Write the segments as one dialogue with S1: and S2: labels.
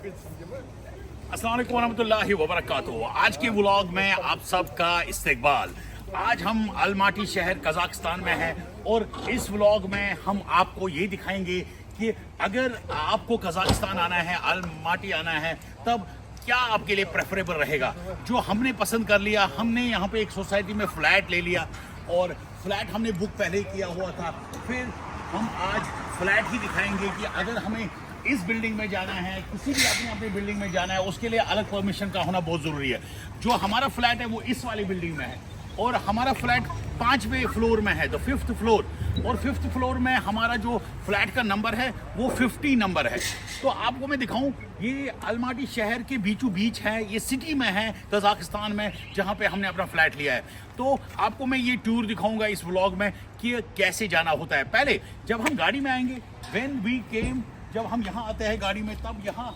S1: अस्सलाम वालेकुम वरहमतुल्लाहि वबरकातुहू। आज के व्लॉग में आप सबका इस्तकबाल। आज हम अलमाटी शहर कजाकिस्तान में हैं और इस व्लॉग में हम आपको ये दिखाएंगे कि अगर आपको कजाकिस्तान आना है, अलमाटी आना है, तब क्या आपके लिए प्रेफरेबल रहेगा। जो हमने पसंद कर लिया, हमने यहाँ पे एक सोसाइटी में फ्लैट ले लिया और फ्लैट हमने बुक पहले ही किया हुआ था। फिर हम आज फ्लैट ही दिखाएंगे कि अगर हमें इस बिल्डिंग में जाना है, किसी भी अपनी बिल्डिंग में जाना है, उसके लिए अलग परमिशन का होना बहुत ज़रूरी है। जो हमारा फ्लैट है वो इस वाली बिल्डिंग में है और हमारा फ्लैट 5वें फ्लोर में है, तो 5th फ्लोर। और 5th फ्लोर में हमारा जो फ्लैट का नंबर है वो 50 नंबर है। तो आपको मैं दिखाऊं, ये अलमाटी शहर के बीचों बीच है, ये सिटी में है कजाकिस्तान में, जहाँ पे हमने अपना फ्लैट लिया है। तो आपको मैं ये टूर दिखाऊंगा इस व्लॉग में कि कैसे जाना होता है। पहले जब हम गाड़ी में आएंगे, व्हेन वी केम, जब हम यहाँ आते हैं गाड़ी में, तब यहाँ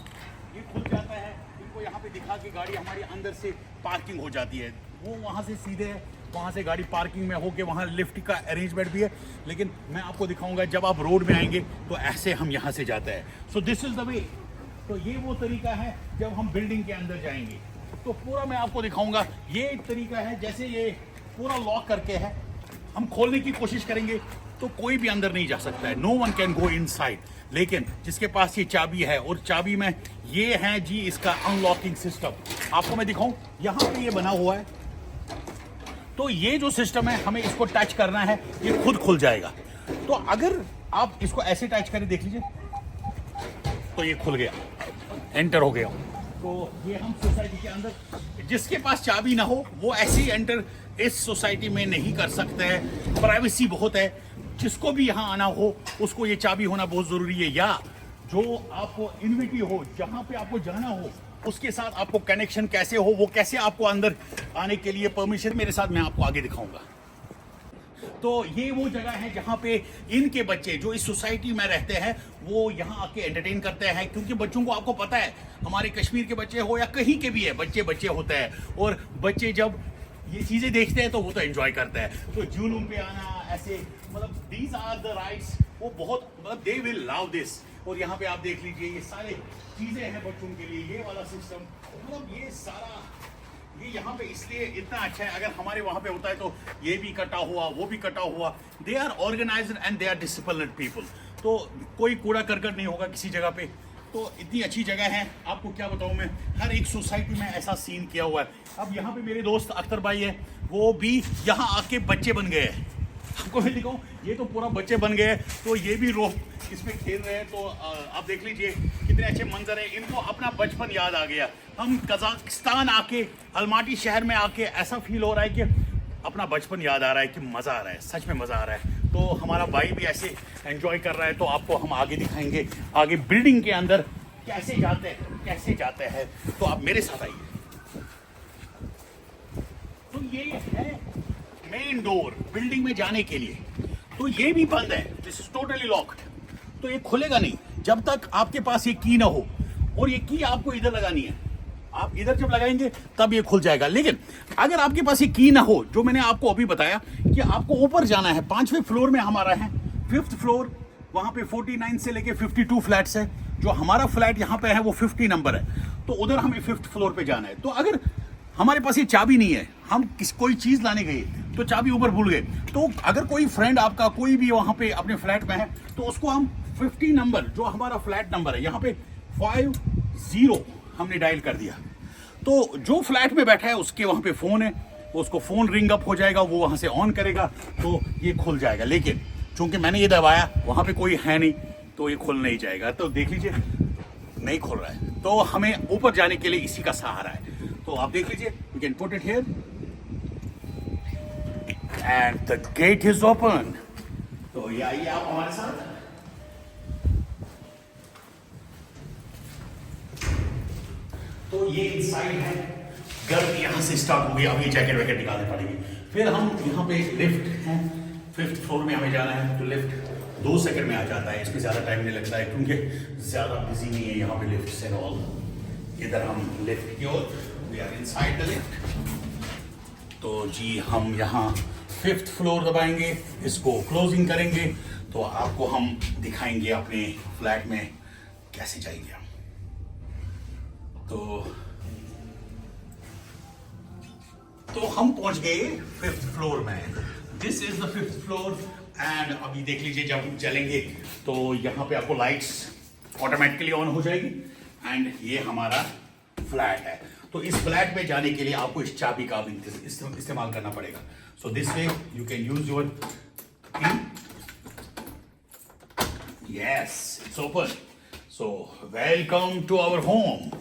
S1: ये खुल जाता है। इनको यहाँ पे दिखा के गाड़ी हमारी अंदर से पार्किंग हो जाती है। वो वहाँ से सीधे वहाँ से गाड़ी पार्किंग में होके वहाँ लिफ्ट का अरेंजमेंट भी है, लेकिन मैं आपको दिखाऊंगा जब आप रोड में आएंगे तो ऐसे हम यहाँ से जाते हैं। So this is the way. तो ये वो तरीका है जब हम बिल्डिंग के अंदर जाएंगे। तो पूरा मैं आपको दिखाऊंगा। ये एक तरीका है, जैसे ये पूरा लॉक करके है, हम खोलने की कोशिश करेंगे तो कोई भी अंदर नहीं जा सकता है। No one can go inside. लेकिन जिसके पास ये चाबी है, और चाबी में ये है जी इसका अनलॉकिंग सिस्टम। आपको मैं दिखाऊं, यहाँ पे ये बना हुआ है। तो ये जो सिस्टम है, हमें इसको टच करना है, ये खुद खुल जाएगा। तो अगर आप इसको ऐसे टच करें, देख लीजिए, तो ये खुल गया, एंटर हो गया। तो ये हम सोसाइटी के अंदर, जिसके पास चाबी ना हो वो ऐसे ही एंटर इस सोसाइटी में नहीं कर सकते हैं। प्राइवेसी बहुत है। जिसको भी यहाँ आना हो उसको ये चाबी होना बहुत ज़रूरी है, या जो आपको इन्विटी हो, जहाँ पे आपको जाना हो, उसके साथ आपको कनेक्शन कैसे हो, वो कैसे आपको अंदर आने के लिए परमिशन, मेरे साथ मैं आपको आगे दिखाऊंगा। तो ये वो जगह है जहाँ पे इनके बच्चे जो इस सोसाइटी में रहते हैं वो यहाँ आके एंटरटेन करते हैं। क्योंकि बच्चों को, आपको पता है, हमारे कश्मीर के बच्चे हो या कहीं के भी है, बच्चे बच्चे होते हैं, और बच्चे जब ये चीज़ें देखते हैं तो वो तो एंजॉय करते हैं। तो जुलूम पे आना, ऐसे, मतलब दीज आर द राइट्स, वो बहुत, मतलब दे विल लव दिस। और यहाँ पे आप देख लीजिए, ये सारे चीज़ें हैं बच्चों के लिए, ये वाला सिस्टम, मतलब ये सारा, ये यहाँ पे इसलिए इतना अच्छा है। अगर हमारे वहाँ पे होता है तो ये भी कटा हुआ, वो भी कटा हुआ। They are organised and they are disciplined people. तो कोई कूड़ा करकट नहीं होगा किसी जगह पे। तो इतनी अच्छी जगह है, आपको क्या बताऊँ मैं, हर एक सोसाइटी में ऐसा सीन किया हुआ है। अब यहाँ पे मेरे दोस्त अख्तर भाई है, वो भी यहाँ आके बच्चे बन गए हैं। आपको मैं दिखाऊँ, ये तो पूरा बच्चे बन गए हैं। तो ये भी रोड इसमें खेल रहे हैं। तो आप देख लीजिए कितने अच्छे मंजर है। इनको अपना बचपन याद आ गया। हम कजाकिस्तान आके, अलमाटी शहर में आके ऐसा फील हो रहा है कि अपना बचपन याद आ रहा है, कि मज़ा आ रहा है, सच में मज़ा आ रहा है। तो हमारा भाई भी ऐसे एंजॉय कर रहा है। तो आपको हम आगे दिखाएंगे, आगे बिल्डिंग के अंदर कैसे जाते हैं। तो आप मेरे साथ आइए। तो ये है मेन डोर बिल्डिंग में जाने के लिए। तो ये भी बंद है, दिस इज टोटली लॉक्ड। तो ये खुलेगा नहीं जब तक आपके पास ये की ना हो। और ये की आपको इधर लगानी है, आप इधर जब लगाएंगे तब ये खुल जाएगा। लेकिन अगर आपके पास ये की ना हो, जो मैंने आपको अभी बताया कि आपको ऊपर जाना है, 5वें फ्लोर में हमारा है, 5th फ्लोर, वहाँ पे 49 से लेके 52 फ्लैट्स है। जो हमारा फ्लैट यहाँ पे है वो 50 नंबर है। तो उधर हमें 5th फ्लोर पे जाना है। तो अगर हमारे पास ये चाबी नहीं है, हम कोई चीज़ लाने गए तो चाबी ऊपर भूल गए, तो अगर कोई फ्रेंड आपका कोई भी वहाँ पे अपने फ्लैट में है, तो उसको हम 50 नंबर, जो हमारा फ्लैट नंबर है, यहाँ पे 50 हमने डायल कर दिया, तो जो फ्लैट में बैठा है उसके वहाँ पे फ़ोन है, उसको फ़ोन रिंग अप हो जाएगा, वो वहाँ से ऑन करेगा तो ये खुल जाएगा। लेकिन चूंकि मैंने ये दबाया, वहाँ पे कोई है नहीं, तो ये खुल नहीं जाएगा। तो देख लीजिए, नहीं खुल रहा है। तो हमें ऊपर जाने के लिए इसी का सहारा है। तो आप देख लीजिए, you can put it here and the gate is open. तो ये आइए आप हमारे साथ। तो ये इनसाइड है, गर्म यहाँ से स्टार्ट हो गई। अब ये जैकेट वैकेट निकालने पड़ेगी। फिर हम यहाँ पे लिफ्ट है, 5th फ्लोर में हमें जाना है। तो लिफ्ट 2 सेकंड में आ जाता है, इसमें ज़्यादा टाइम नहीं लगता है, क्योंकि ज़्यादा बिजी नहीं है यहाँ पे लिफ्ट से ऑल। इधर हम लिफ्ट की ओर, we are inside the lift. तो जी हम यहाँ 5th फ्लोर दबाएंगे, इसको क्लोजिंग करेंगे, तो आपको हम दिखाएंगे अपने फ्लैट में कैसे जाएंगे हम। तो हम पहुंच गए 5th फ्लोर में। This is the 5th floor and अभी देख लीजिए जब हम चलेंगे तो यहाँ पे आपको लाइट्स ऑटोमेटिकली ऑन हो जाएगी एंड ये हमारा फ्लैट है। तो इस फ्लैट में जाने के लिए आपको इस चाबी का भी इस्तेमाल करना पड़ेगा। So this way you can use your key. Yes, it's open. So welcome to our home.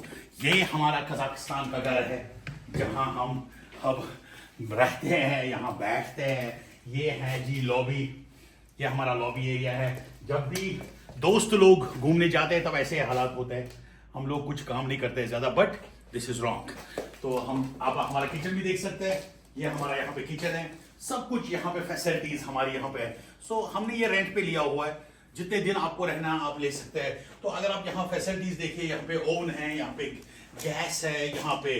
S1: ये हमारा कजाकिस्तान का घर है जहां हम अब रहते हैं, यहाँ बैठते हैं। ये है जी लॉबी, ये हमारा लॉबी एरिया है। जब भी दोस्त लोग घूमने जाते हैं तब ऐसे हालात होते हैं, हम लोग कुछ काम नहीं करते ज्यादा, बट दिस इज रॉन्ग। तो आप हमारा किचन भी देख सकते हैं। ये हमारा यहाँ पे किचन है, सब कुछ यहाँ पे फैसिलिटीज हमारी यहाँ पे है। सो हमने ये रेंट पे लिया हुआ है, जितने दिन आपको रहना आप ले सकते हैं। तो अगर आप यहाँ फैसिलिटीज देखिए, यहाँ पे ओवन है, यहाँ पे गैस है, यहाँ पे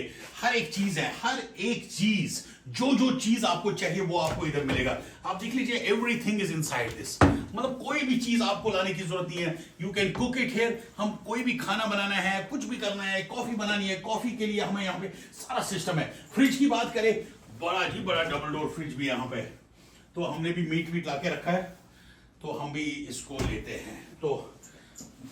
S1: हर एक चीज है। हर एक चीज जो चीज आपको चाहिए वो आपको इधर मिलेगा। आप देख लीजिए, एवरीथिंग इज इनसाइड दिस। मतलब कोई भी चीज आपको लाने की जरूरत नहीं है। You can cook it here. हम कोई भी खाना बनाना है, कुछ भी करना है, कॉफी बनानी है, कॉफी के लिए हमें यहाँ पे सारा सिस्टम है। फ्रिज की बात करें, बड़ा ही बड़ा डबल डोर फ्रिज भी यहाँ पे। तो हमने भी मीट ला के रखा है, तो हम भी इसको लेते हैं। तो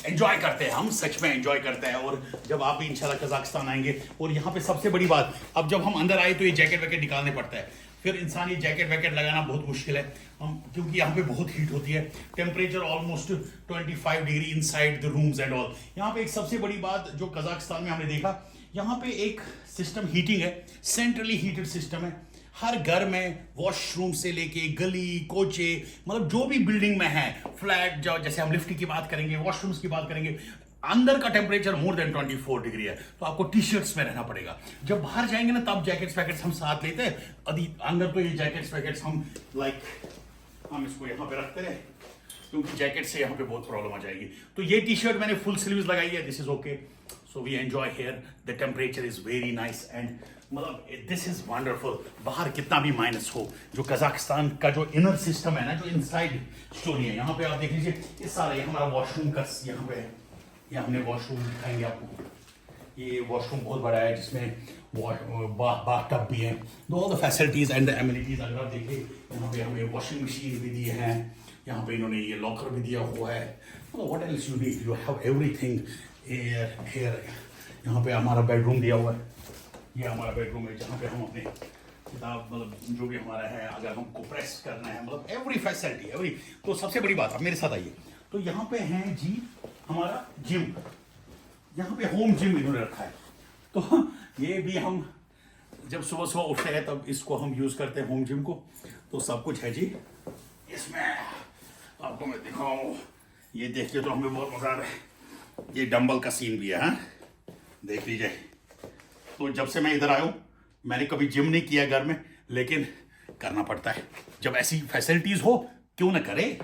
S1: एंजॉय करते हैं, हम सच में एंजॉय करते हैं। और जब आप भी इंशाल्लाह कजाकिस्तान आएंगे, और यहाँ पे सबसे बड़ी बात, अब जब हम अंदर आए तो ये जैकेट वैकेट निकालने पड़ता है। फिर इंसान ये जैकेट वैकेट लगाना बहुत मुश्किल है, हम क्योंकि यहाँ पे बहुत हीट होती है। Temperature almost 25 degree inside the rooms and all. यहाँ पे एक सबसे बड़ी बात जो कजाकिस्तान में हमने देखा, यहाँ पे एक सिस्टम हीटिंग है, सेंट्रली हीटेड सिस्टम है। हर घर में वॉशरूम से लेके गली कोचे, मतलब जो भी बिल्डिंग में है, फ्लैट जो, जैसे हम लिफ्ट की बात करेंगे, वॉशरूम्स की बात करेंगे, अंदर का टेम्परेचर मोर देन 24 डिग्री है। तो आपको टी शर्ट्स में रहना पड़ेगा। जब बाहर जाएंगे ना तब जैकेट्स वैकेट्स हम साथ लेते हैं। अंदर तो ये जैकेट्स वैकेट्स हम हम इसको यहाँ पे रखते हैं, क्योंकि जैकेट से यहाँ पे बहुत प्रॉब्लम आ जाएगी। तो ये टी शर्ट मैंने फुल स्लीव्स लगाई है, this is okay. So we enjoy here, the temperature is very nice and मतलब दिस इज वंडरफुल। बाहर कितना भी माइनस हो, जो कजाकिस्तान का जो इनर सिस्टम है ना, जो इनसाइड स्टोरी है, यहाँ पे आप देख लीजिए, ये सारा ये हमारा वॉशरूम का यहाँ पे है। ये हमने वॉशरूम दिखाएंगे आपको। ये वॉशरूम बहुत बड़ा है, जिसमें बाथ भी है। All the facilities and the amenities अगर आप देखिए, यहाँ पे हमें वॉशिंग मशीन भी दी है, यहाँ पे इन्होंने ये लॉकर भी दिया हुआ है। What else you need, you have everything here. यहाँ पे हमारा बेडरूम दिया हुआ है, ये हमारा बेडरूम है जहाँ पे हम अपने किताब, मतलब जो भी हमारा है, अगर हमको प्रेस करना है, मतलब एवरी फैसिलिटी एवरी। तो सबसे बड़ी बात, आप मेरे साथ आइए। तो यहाँ पे है जी हमारा जिम, यहाँ पे होम जिम इन्होंने रखा है। तो ये भी हम जब सुबह सुबह उठते हैं तब इसको हम यूज करते हैं, होम जिम को। तो सब कुछ है जी इसमें। आपको मैं दिखाऊं, ये देखिए तो हमें बहुत मजा आ रहा है। ये डंबल का सीन भी है, हाँ देख लीजिए। तो जब से मैं इधर आया हूँ, मैंने कभी जिम नहीं किया घर में, लेकिन करना पड़ता है जब ऐसी फैसिलिटीज हो, क्यों ना करे।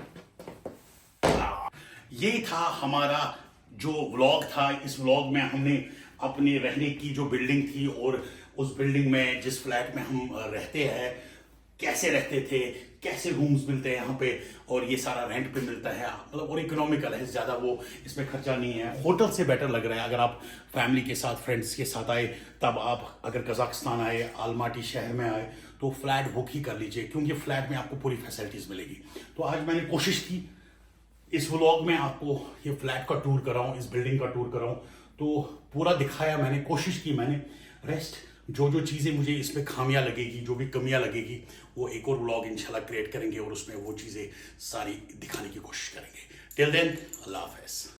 S1: ये था हमारा जो व्लॉग था। इस व्लॉग में हमने अपने रहने की जो बिल्डिंग थी, और उस बिल्डिंग में जिस फ्लैट में हम रहते हैं, कैसे रहते थे, कैसे रूम्स मिलते हैं यहाँ पे, और ये सारा रेंट पे मिलता है, मतलब और इकोनॉमिकल है, ज़्यादा वो इसमें खर्चा नहीं है। होटल से बेटर लग रहा है। अगर आप फैमिली के साथ, फ्रेंड्स के साथ आए, तब आप अगर कजाकिस्तान आए, आलमाटी शहर में आए, तो फ्लैट बुक ही कर लीजिए, क्योंकि फ्लैट में आपको पूरी फैसिलिटीज़ मिलेगी। तो आज मैंने कोशिश की इस व्लॉग में आपको ये फ्लैट का टूर कराऊं, इस बिल्डिंग का टूर कराऊं, तो पूरा दिखाया मैंने, कोशिश की मैंने। रेस्ट जो चीज़ें मुझे इसमें खामियां लगेगी, जो भी कमियां लगेगी, वो एक और व्लॉग इंशाल्लाह क्रिएट करेंगे और उसमें वो चीज़ें सारी दिखाने की कोशिश करेंगे। टिल देन, अल्लाह हाफ़िज़।